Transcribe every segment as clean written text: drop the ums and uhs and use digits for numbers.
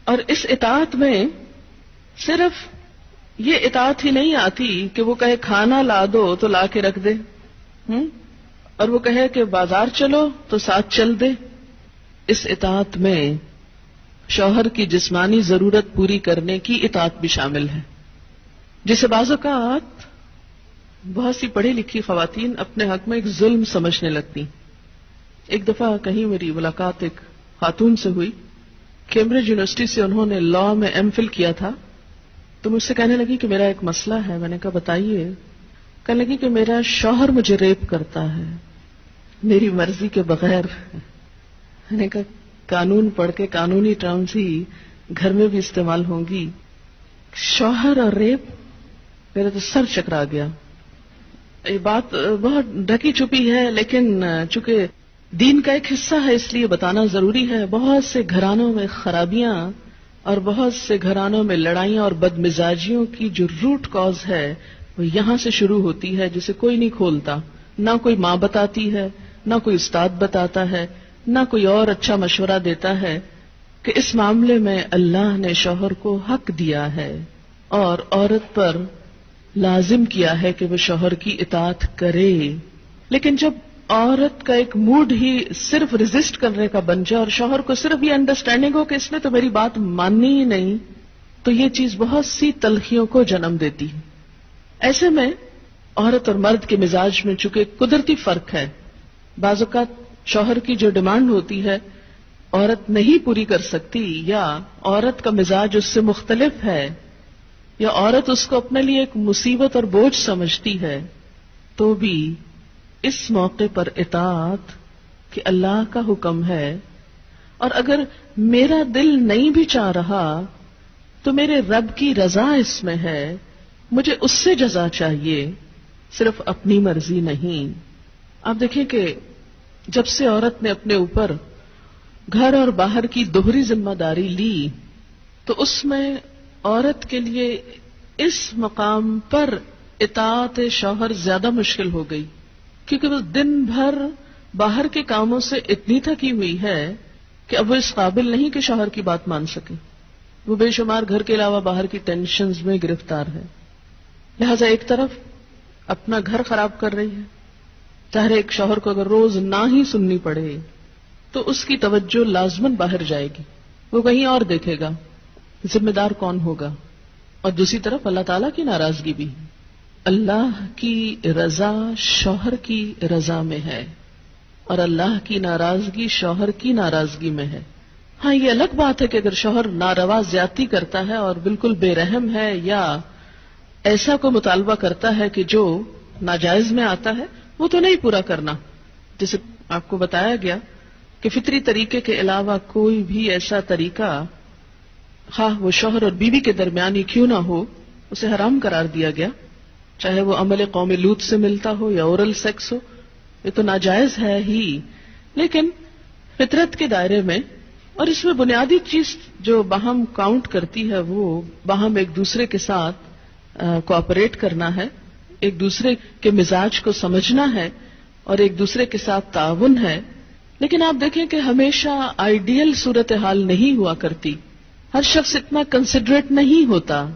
اور اس اطاعت میں صرف یہ اطاعت ہی نہیں آتی کہ وہ کہے کھانا لا دو تو لا کے رکھ دے، اور وہ کہے کہ بازار چلو تو ساتھ چل دے. اس اطاعت میں شوہر کی جسمانی ضرورت پوری کرنے کی اطاعت بھی شامل ہے، جسے بعض اوقات بہت سی پڑھی لکھی خواتین اپنے حق میں ایک ظلم سمجھنے لگتی. ایک دفعہ کہیں میری ملاقات ایک خاتون سے ہوئی، کیمبرج یونیورسٹی سے انہوں نے لاء میں ایم فل کیا تھا. تو مجھ سے کہنے لگی کہ میرا ایک مسئلہ ہے. میں نے کہا بتائیے. کہنے لگی کہ میرا شوہر مجھے ریپ کرتا ہے میری مرضی کے بغیر. میں نے کہا قانون پڑھ کے قانونی ٹرمز ہی گھر میں بھی استعمال ہوں گی. شوہر اور ریپ، میرا تو سر چکرا گیا. یہ بات بہت ڈھکی چھپی ہے لیکن چونکہ دین کا ایک حصہ ہے اس لیے بتانا ضروری ہے. بہت سے گھرانوں میں خرابیاں اور بہت سے گھرانوں میں لڑائیاں اور بدمزاجیوں کی جو روٹ کاز ہے وہ یہاں سے شروع ہوتی ہے، جسے کوئی نہیں کھولتا. نہ کوئی ماں بتاتی ہے، نہ کوئی استاد بتاتا ہے، نہ کوئی اور اچھا مشورہ دیتا ہے کہ اس معاملے میں اللہ نے شوہر کو حق دیا ہے اور عورت پر لازم کیا ہے کہ وہ شوہر کی اطاعت کرے. لیکن جب عورت کا ایک موڈ ہی صرف ریزسٹ کرنے کا بن جائے اور شوہر کو صرف یہ انڈرسٹینڈنگ ہو کہ اس نے تو میری بات ماننی ہی نہیں، تو یہ چیز بہت سی تلخیوں کو جنم دیتی ہے. ایسے میں عورت اور مرد کے مزاج میں چونکہ قدرتی فرق ہے، بعض اوقات شوہر کی جو ڈیمانڈ ہوتی ہے عورت نہیں پوری کر سکتی، یا عورت کا مزاج اس سے مختلف ہے، یا عورت اس کو اپنے لیے ایک مصیبت اور بوجھ سمجھتی ہے، تو بھی اس موقع پر اطاعت کہ اللہ کا حکم ہے، اور اگر میرا دل نہیں بھی چاہ رہا تو میرے رب کی رضا اس میں ہے، مجھے اس سے جزا چاہیے، صرف اپنی مرضی نہیں. آپ دیکھیں کہ جب سے عورت نے اپنے اوپر گھر اور باہر کی دوہری ذمہ داری لی تو اس میں عورت کے لیے اس مقام پر اطاعت شوہر زیادہ مشکل ہو گئی، کیونکہ وہ دن بھر باہر کے کاموں سے اتنی تھکی ہوئی ہے کہ اب وہ اس قابل نہیں کہ شوہر کی بات مان سکے. وہ بے شمار گھر کے علاوہ باہر کی ٹینشنز میں گرفتار ہے. لہذا ایک طرف اپنا گھر خراب کر رہی ہے، چاہے ایک شوہر کو اگر روز نہ ہی سننی پڑے تو اس کی توجہ لازماً باہر جائے گی، وہ کہیں اور دیکھے گا، ذمہ دار کون ہوگا. اور دوسری طرف اللہ تعالیٰ کی ناراضگی بھی، اللہ کی رضا شوہر کی رضا میں ہے اور اللہ کی ناراضگی شوہر کی ناراضگی میں ہے. ہاں یہ الگ بات ہے کہ اگر شوہر ناروا زیادتی کرتا ہے اور بالکل بے رحم ہے یا ایسا کوئی مطالبہ کرتا ہے کہ جو ناجائز میں آتا ہے، وہ تو نہیں پورا کرنا. جیسے آپ کو بتایا گیا کہ فطری طریقے کے علاوہ کوئی بھی ایسا طریقہ خواہ وہ شوہر اور بیوی کے درمیان ہی کیوں نہ ہو اسے حرام قرار دیا گیا، چاہے وہ عمل قوم لوط سے ملتا ہو یا اورل سیکس ہو، یہ تو ناجائز ہے ہی، لیکن فطرت کے دائرے میں. اور اس میں بنیادی چیز جو باہم کاؤنٹ کرتی ہے وہ باہم ایک دوسرے کے ساتھ کوآپریٹ کرنا ہے، ایک دوسرے کے مزاج کو سمجھنا ہے اور ایک دوسرے کے ساتھ تعاون ہے. لیکن آپ دیکھیں کہ ہمیشہ آئیڈیل صورتحال نہیں ہوا کرتی، ہر شخص اتنا کنسیڈریٹ نہیں ہوتا.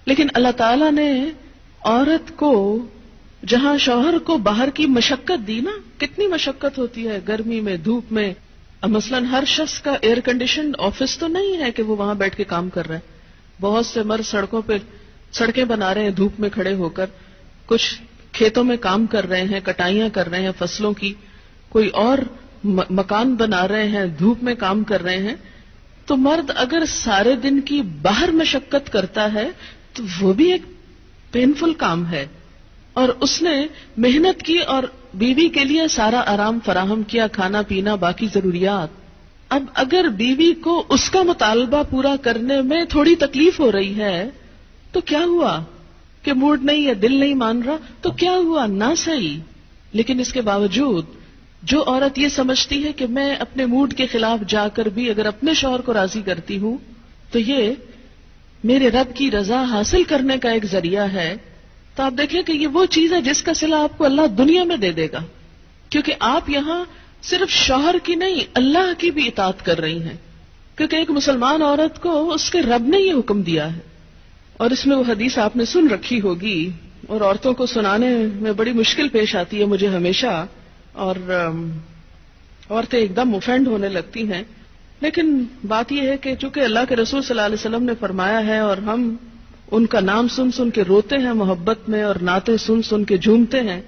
لیکن اللہ تعالیٰ نے عورت کو جہاں شوہر کو باہر کی مشقت دی نا، کتنی مشقت ہوتی ہے گرمی میں، دھوپ میں. مثلا ہر شخص کا ایئر کنڈیشنڈ آفس تو نہیں ہے کہ وہ وہاں بیٹھ کے کام کر رہے ہیں. بہت سے مرد سڑکوں پہ سڑکیں بنا رہے ہیں دھوپ میں کھڑے ہو کر، کچھ کھیتوں میں کام کر رہے ہیں، کٹائیاں کر رہے ہیں فصلوں کی، کوئی اور مکان بنا رہے ہیں، دھوپ میں کام کر رہے ہیں. تو مرد اگر سارے دن کی باہر مشقت کرتا ہے تو وہ بھی ایک پینفل کام ہے، اور اس نے محنت کی اور بیوی کے لیے سارا آرام فراہم کیا، کھانا پینا باقی ضروریات. اب اگر بیوی کو اس کا مطالبہ پورا کرنے میں تھوڑی تکلیف ہو رہی ہے تو کیا ہوا کہ موڈ نہیں ہے، دل نہیں مان رہا، تو کیا ہوا، نہ صحیح. لیکن اس کے باوجود جو عورت یہ سمجھتی ہے کہ میں اپنے موڈ کے خلاف جا کر بھی اگر اپنے شوہر کو راضی کرتی ہوں تو یہ میرے رب کی رضا حاصل کرنے کا ایک ذریعہ ہے، تو آپ دیکھیں کہ یہ وہ چیز ہے جس کا صلہ آپ کو اللہ دنیا میں دے دے گا، کیونکہ آپ یہاں صرف شوہر کی نہیں اللہ کی بھی اطاعت کر رہی ہیں. کیونکہ ایک مسلمان عورت کو اس کے رب نے یہ حکم دیا ہے. اور اس میں وہ حدیث آپ نے سن رکھی ہوگی اور عورتوں کو سنانے میں بڑی مشکل پیش آتی ہے مجھے ہمیشہ، اور عورتیں ایک دم اوفینڈ ہونے لگتی ہیں. لیکن بات یہ ہے کہ چونکہ اللہ کے رسول صلی اللہ علیہ وسلم نے فرمایا ہے اور ہم ان کا نام سن سن کے روتے ہیں محبت میں اور نعتیں سن سن کے جھومتے ہیں،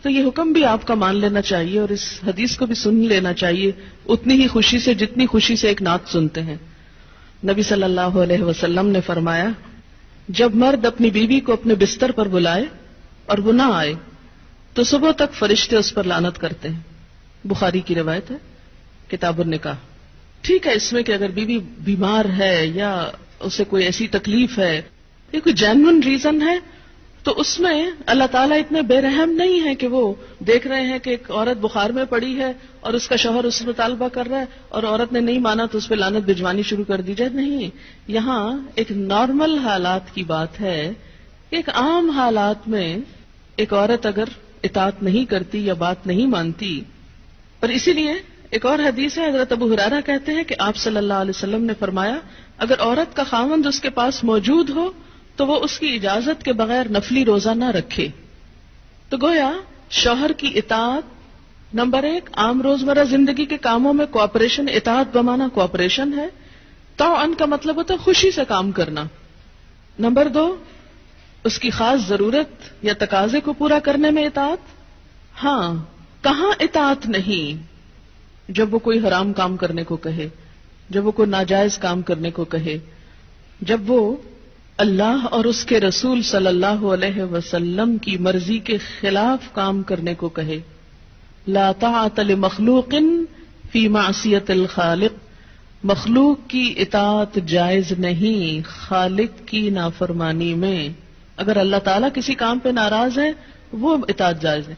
تو یہ حکم بھی آپ کا مان لینا چاہیے اور اس حدیث کو بھی سن لینا چاہیے اتنی ہی خوشی سے جتنی خوشی سے ایک نعت سنتے ہیں. نبی صلی اللہ علیہ وسلم نے فرمایا جب مرد اپنی بیوی کو اپنے بستر پر بلائے اور وہ نہ آئے تو صبح تک فرشتے اس پر لعنت کرتے ہیں. بخاری کی روایت ہے کتاب النکاح. ٹھیک ہے اس میں کہ اگر بیوی بیمار ہے یا اسے کوئی ایسی تکلیف ہے یا کوئی جینون ریزن ہے تو اس میں اللہ تعالیٰ اتنے بے رحم نہیں ہے کہ وہ دیکھ رہے ہیں کہ ایک عورت بخار میں پڑی ہے اور اس کا شوہر اس سے مطالبہ کر رہا ہے اور عورت نے نہیں مانا تو اس پہ لعنت بھجوانی شروع کر دی جائے. نہیں، یہاں ایک نارمل حالات کی بات ہے. ایک عام حالات میں ایک عورت اگر اطاعت نہیں کرتی یا بات نہیں مانتی، اور اسی لیے ایک اور حدیث ہے حضرت ابو ہریرہ کہتے ہیں کہ آپ صلی اللہ علیہ وسلم نے فرمایا اگر عورت کا خاوند اس کے پاس موجود ہو تو وہ اس کی اجازت کے بغیر نفلی روزہ نہ رکھے. تو گویا شوہر کی اطاعت نمبر 1 عام روزمرہ زندگی کے کاموں میں کوآپریشن، اطاعت بمانا کوآپریشن ہے. طوعاً کا مطلب ہوتا ہے خوشی سے کام کرنا. نمبر 2 اس کی خاص ضرورت یا تقاضے کو پورا کرنے میں اطاعت. ہاں، کہاں اطاعت نہیں؟ جب وہ کوئی حرام کام کرنے کو کہے، جب وہ کوئی ناجائز کام کرنے کو کہے، جب وہ اللہ اور اس کے رسول صلی اللہ علیہ وسلم کی مرضی کے خلاف کام کرنے کو کہے. لا طاعت لمخلوق فی معصیت الخالق. مخلوق کی اطاعت جائز نہیں خالق کی نافرمانی میں. اگر اللہ تعالیٰ کسی کام پہ ناراض ہے وہ اطاعت جائز ہے.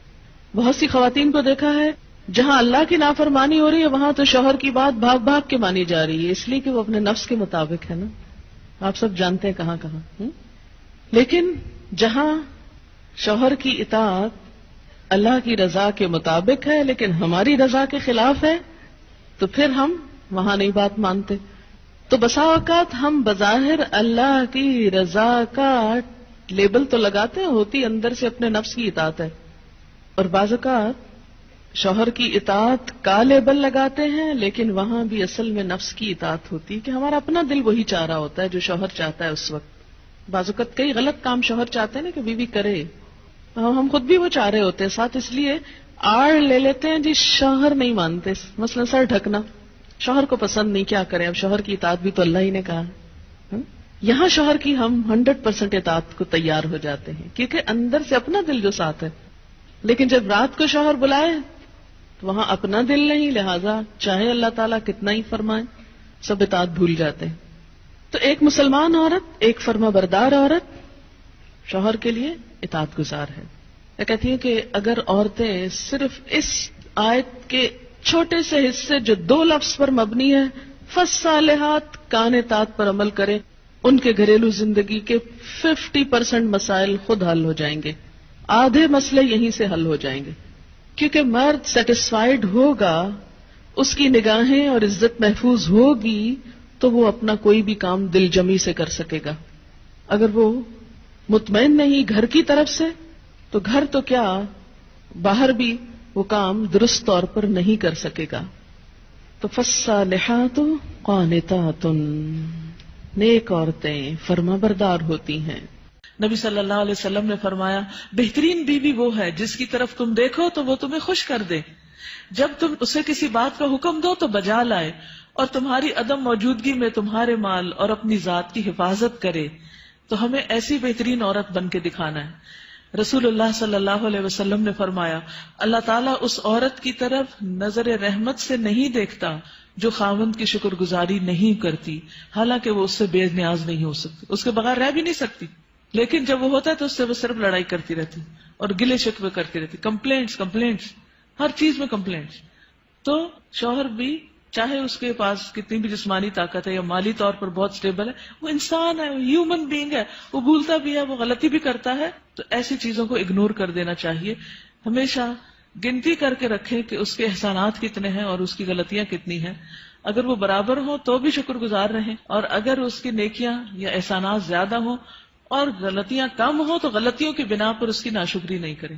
بہت سی خواتین کو دیکھا ہے جہاں اللہ کی نافرمانی ہو رہی ہے وہاں تو شوہر کی بات بھاگ بھاگ کے مانی جا رہی ہے، اس لیے کہ وہ اپنے نفس کے مطابق ہے نا. آپ سب جانتے ہیں کہاں کہاں. لیکن جہاں شوہر کی اطاعت اللہ کی رضا کے مطابق ہے لیکن ہماری رضا کے خلاف ہے تو پھر ہم وہاں نہیں بات مانتے. تو بسا اوقات ہم بظاہر اللہ کی رضا کا لیبل تو لگاتے ہیں، ہوتی اندر سے اپنے نفس کی اطاعت ہے. اور بعض اوقات شوہر کی اطاعت کا لیبل لگاتے ہیں لیکن وہاں بھی اصل میں نفس کی اطاعت ہوتی کہ ہمارا اپنا دل وہی چاہ رہا ہوتا ہے جو شوہر چاہتا ہے اس وقت. بعض اوقات کئی غلط کام شوہر چاہتے ہیں نا کہ بیوی کرے، ہم خود بھی وہ چاہ رہے ہوتے ہیں ساتھ، اس لیے آڑ لے لیتے ہیں جی شوہر نہیں مانتے. مثلا سر ڈھکنا شوہر کو پسند نہیں، کیا کریں، اب شوہر کی اطاعت بھی تو اللہ ہی نے کہا. یہاں شوہر کی ہم 100% اطاعت کو تیار ہو جاتے ہیں کیونکہ اندر سے اپنا دل جو ساتھ ہے. لیکن جب رات کو شوہر بلائے تو وہاں اپنا دل نہیں، لہذا چاہے اللہ تعالیٰ کتنا ہی فرمائے سب اطاعت بھول جاتے ہیں. تو ایک مسلمان عورت، ایک فرما بردار عورت شوہر کے لیے اطاعت گزار ہے. میں کہتی ہوں کہ اگر عورتیں صرف اس آیت کے چھوٹے سے حصے جو 2 لفظ پر مبنی ہے فالصالحات کان اطاعت پر عمل کریں، ان کے گھریلو زندگی کے 50% مسائل خود حل ہو جائیں گے. آدھے مسئلے یہیں سے حل ہو جائیں گے کیونکہ مرد سیٹسفائیڈ ہوگا، اس کی نگاہیں اور عزت محفوظ ہوگی تو وہ اپنا کوئی بھی کام دل جمی سے کر سکے گا. اگر وہ مطمئن نہیں گھر کی طرف سے تو گھر تو کیا باہر بھی وہ کام درست طور پر نہیں کر سکے گا. تو فالصالحات قانتات، نیک عورتیں فرما بردار ہوتی ہیں. نبی صلی اللہ علیہ وسلم نے فرمایا بہترین بیوی وہ ہے جس کی طرف تم دیکھو تو وہ تمہیں خوش کر دے، جب تم اسے کسی بات کا حکم دو تو بجا لائے، اور تمہاری عدم موجودگی میں تمہارے مال اور اپنی ذات کی حفاظت کرے. تو ہمیں ایسی بہترین عورت بن کے دکھانا ہے. رسول اللہ صلی اللہ علیہ وسلم نے فرمایا اللہ تعالیٰ اس عورت کی طرف نظر رحمت سے نہیں دیکھتا جو خاوند کی شکر گزاری نہیں کرتی، حالانکہ وہ اس سے بے نیاز نہیں ہو سکتی، اس کے بغیر رہ بھی نہیں سکتی، لیکن جب وہ ہوتا ہے تو اس سے وہ صرف لڑائی کرتی رہتی اور گلے شکوے کرتی رہتی، کمپلینٹس ہر چیز میں کمپلینٹس. تو شوہر بھی چاہے اس کے پاس کتنی بھی جسمانی طاقت ہے یا مالی طور پر بہت سٹیبل ہے، وہ انسان ہے، وہ ہیومن بینگ ہے، وہ بھولتا بھی ہے، وہ غلطی بھی کرتا ہے. تو ایسی چیزوں کو اگنور کر دینا چاہیے. ہمیشہ گنتی کر کے رکھیں کہ اس کے احسانات کتنے ہیں اور اس کی غلطیاں کتنی ہیں. اگر وہ برابر ہو تو بھی شکر گزار رہیں، اور اگر اس کی نیکیاں یا احسانات زیادہ ہوں اور غلطیاں کم ہوں تو غلطیوں کی بنا پر اس کی ناشکری نہیں کریں۔